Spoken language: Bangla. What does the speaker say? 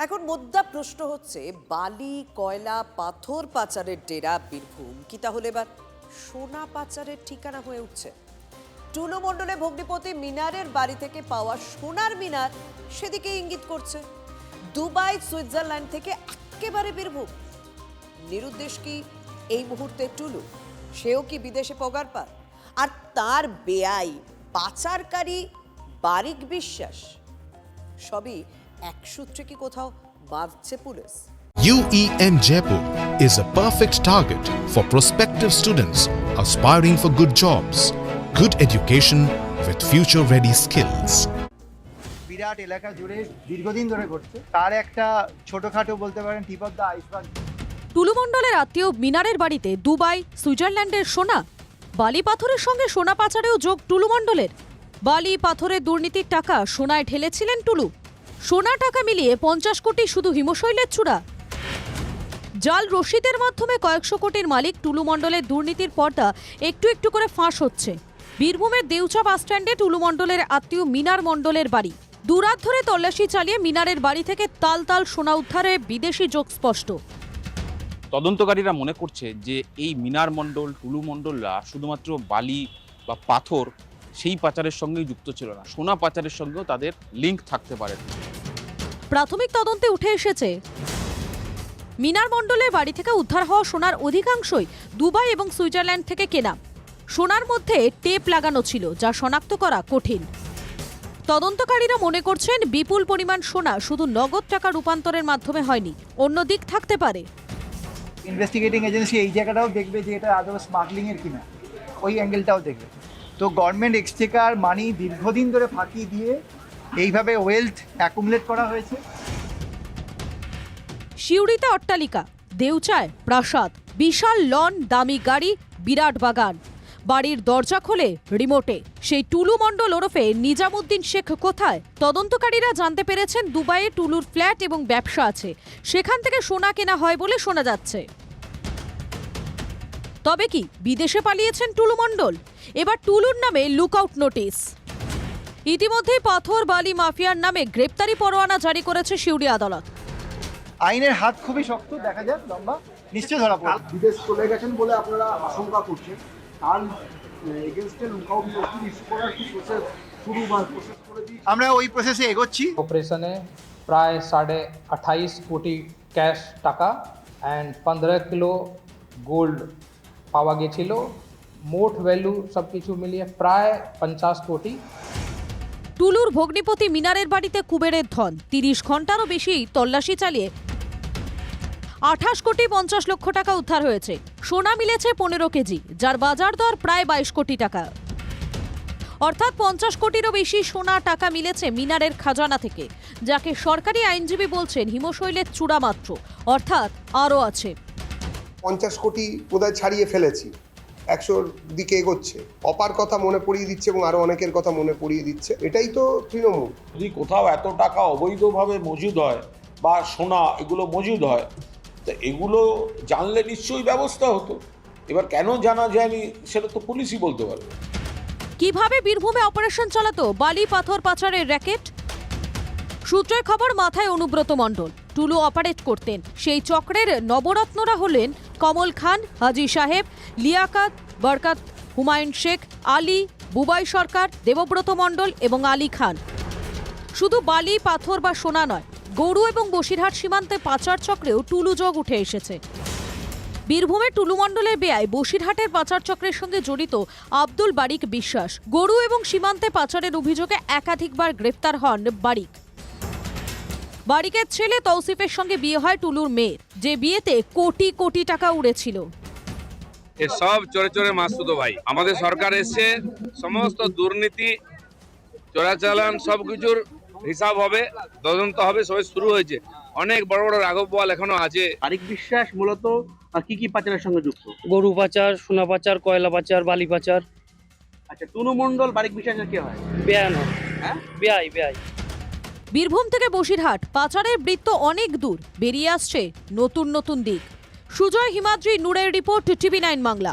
এখন মুদ্রা প্রশ্ন হচ্ছে, বালি কয়লা পাথর পাচারের ডেরা বীরভূম কি তাহলে এবার সোনা পাচারের ঠিকানা হয়ে উঠছে? টুলু মণ্ডলে ভগ্নিপতি মিনারের বাড়ি থেকে পাওয়া সোনার মিনার সেদিকে ইঙ্গিত করছে। দুবাই সুইজারল্যান্ড থেকে একেবারে বীরভূম। নিরুদ্দেশ কি এই মুহূর্তে টুলু? সেও কি বিদেশে পগার পার? আর তার বেআই পাচারকারী বারিক বিশ্বাস, সবই এক সূত্রে কি কোথাও বাঁধছে police? UEM Jaipur is a perfect target for prospective students aspiring for good jobs, good education with future-ready skills. বিরাট এলাকা জুড়ে দীর্ঘদিন ধরে ঘটছে, তার একটা ছোটখাটো বলতে পারেন টিপ অফ দ্য আইসবার্গ। টুলু মণ্ডলের আত্মীয় মিনারের বাড়িতে দুবাই সুইজারল্যান্ডের সোনা, বালি পাথরের সঙ্গে সোনা পাচারেও যোগ টুলু মণ্ডলের। বালি পাথরের দুর্নীতির টাকা সোনায় ঢেলেছিলেন টুলু। সোনা টাকা মিলিয়ে 50 কোটি শুধু হিমশৈলের চূড়া। জাল রসিদের মাধ্যমে কয়েকশো কোটির মালিক টুলু মণ্ডলের দুর্নীতির পর্দা একটু একটু করে ফাঁস হচ্ছে। বীরভূমের দেউচা বাসস্ট্যান্ডে টুলু মণ্ডলের আত্মীয় মিনার মণ্ডলের বাড়ি। দুরাত ধরে তল্লাশি চালিয়ে মিনারের বাড়ি থেকে তাল তাল সোনা উদ্ধারে বিদেশি যোগ স্পষ্ট। তদন্তকারীরা মনে করছে যে এই মিনার মণ্ডল, টুলু মণ্ডলরা শুধুমাত্র বালি বা পাথর সেই পাচারের সঙ্গেই যুক্ত ছিল না, সোনা পাচারের সঙ্গেও তাদের লিঙ্ক থাকতে পারে। প্রাথমিক তদন্তে উঠে এসেছে, মিনার মণ্ডলের বাড়ি থেকে উদ্ধার হওয়া সোনার অধিকাংশই দুবাই এবং সুইজারল্যান্ড থেকে কেনা। সোনার মধ্যে টেপ লাগানো ছিল, যা শনাক্ত করা কঠিন। তদন্তকারীরা মনে করছেন বিপুল পরিমাণ সোনা শুধু নগদ টাকা রূপান্তরের মাধ্যমে হয়নি, অন্য দিক থাকতে পারে। ইনভেস্টিগেটিং এজেন্সি এই জায়গাটাও দেখবে যে এটা আদৌ স্মাগলিং এর কিনা, ওই অ্যাঙ্গেলটাও দেখবে। তো গভর্নমেন্ট এক্সচেকার মানি দীর্ঘদিন ধরে ফাঁকি দিয়ে এইভাবে ওয়েলথ অ্যাকুমুলেট করা হয়েছে। সিউড়িতে অট্টালিকা, দেউচায় প্রাসাদ, বিশাল লন, দামি গাড়ি, বিরাট বাগান। বাড়ির দরজা খোলে রিমোটে। সেই টুলু মণ্ডল ওরফে নিজামুদ্দিন শেখ কোথায়? তদন্তকারীরা জানতে পেরেছেন দুবাইয়ে টুলুর ফ্ল্যাট এবং ব্যবসা আছে, সেখান থেকে সোনা কেনা হয় বলে শোনা যাচ্ছে। তবে কি বিদেশে পালিয়েছেন টুলু মণ্ডল? এবার টুলুর নামে লুকআউট নোটিশ। ইতিমধ্যেই পাথর বালি মাফিয়ার নামে গ্রেপ্তারি পরোয়ানা জারি করেছে সিউড়ি আদালত। আইনের হাত খুবই শক্ত, দেখা যাক, লম্বা, নিশ্চয় ধরা পড়বে। বিদেশ চলে গেছেন বলে আপনারা আশঙ্কা করছেন, তার এগেইনস্টে লুকআউট নোটিশ ইস্যু করার কি প্রসেস শুরু বা প্রসেস করে দিয়েছে? আমরা ওই প্রসেসে এগোচ্ছি। অপারেশনে প্রায় 28.5 কোটি ক্যাশ টাকা অ্যান্ড 15 কিলো গোল্ড পাওয়া গেছিল। মোট ভ্যালু সব কিছু মিলিয়ে প্রায় 50 কোটি। টুলুর ভগ্নিপতি মিনারের বাড়িতে কুবেরের ধন। 30 ঘন্টারও বেশি তল্লাশি চালিয়ে 28 কোটি 50 লক্ষ টাকা উদ্ধার হয়েছে। সোনা মিলেছে 15 কেজি, যার বাজার দর প্রায় 22 কোটি টাকা। অর্থাৎ 50 কোটিরও বেশি সোনা টাকা মিলেছে মিনারের খাজানা থেকে, যাকে সরকারি আইনজীবী বলছেন হিমশৈলের চূড়া মাত্র, অর্থাৎ আরও আছে। 50 কোটি বোধহয় ছাড়িয়ে ফেলেছি, 100-র দিকে এগোচ্ছে। অপার কথা মনে পড়িয়ে দিচ্ছে এবং আরো অনেকের কথা মনে পড়িয়ে দিচ্ছে। এটাই তো তৃণমূল। যদি কোথাও এত টাকা অবৈধভাবে মজুদ হয় বা সোনা এগুলো মজুদ হয়, তো এগুলো জানলে নিশ্চয়ই ব্যবস্থা হতো। এবার কেন জানা যায়নি সেটা তো পুলিশই বলতে পারবে। কিভাবে বীরভূমে অপারেশন চালাতো বালি পাথর পাচারের র্যাকেট? সূত্রের খবর, মাথায় অনুব্রত মণ্ডল টুলু অপারেট করতেন। সেই চক্রের নবরত্নরা হলেন কমল খান, হাজি সাহেব, লিয়াকাত, বরকাত, হুমায়ুন শেখ, আলী, বুবাই সরকার, দেবব্রত মণ্ডল এবং আলী খান। শুধু বালি পাথর বা সোনা নয়, গরু এবং বসিরহাট সীমান্তে পাচার চক্রেও টুলু যোগ উঠে এসেছে। বীরভূমে টুলু মণ্ডলের বেয়ায় বসিরহাটের পাচার চক্রের সঙ্গে জড়িত আব্দুল বারিক বিশ্বাস। গরু এবং সীমান্তে পাচারের অভিযোগে একাধিকবার গ্রেফতার হন বারিক। বারিকের ছেলে তৌসিফের সঙ্গে বিয়ে হয় টুলুর মেয়ের, যে বিয়েতে কোটি কোটি টাকা উড়েছিল। সব চোরে চোরে মাসুদো ভাই। আমাদের সরকার এসছে, সমস্ত দুর্নীতি চোরাচালান সবকিছুর হিসাব হবে, তদন্ত হবে, সবাই শুরু হয়েছে। অনেক বড় বড় রাঘব বোয়াল এখনো আছে। বারিক বিশ্বাস মূলত কি কি পাচারের সঙ্গে যুক্ত? গরু পাচার, সোনা পাচার, কয়লা পাচার, বালি পাচার। আচ্ছা, টুলু মণ্ডল বারিক বিশ্বাসের কি হয়? বেআই নয়, হ্যাঁ বেআই বেআই। বীরভূম থেকে বসিরহাট পাচারের বৃত্ত অনেক দূর, বেরিয়ে আসছে নতুন নতুন দিক। সুজয় হিমাদ্রি, নূরের রিপোর্ট, TV9 বাংলা।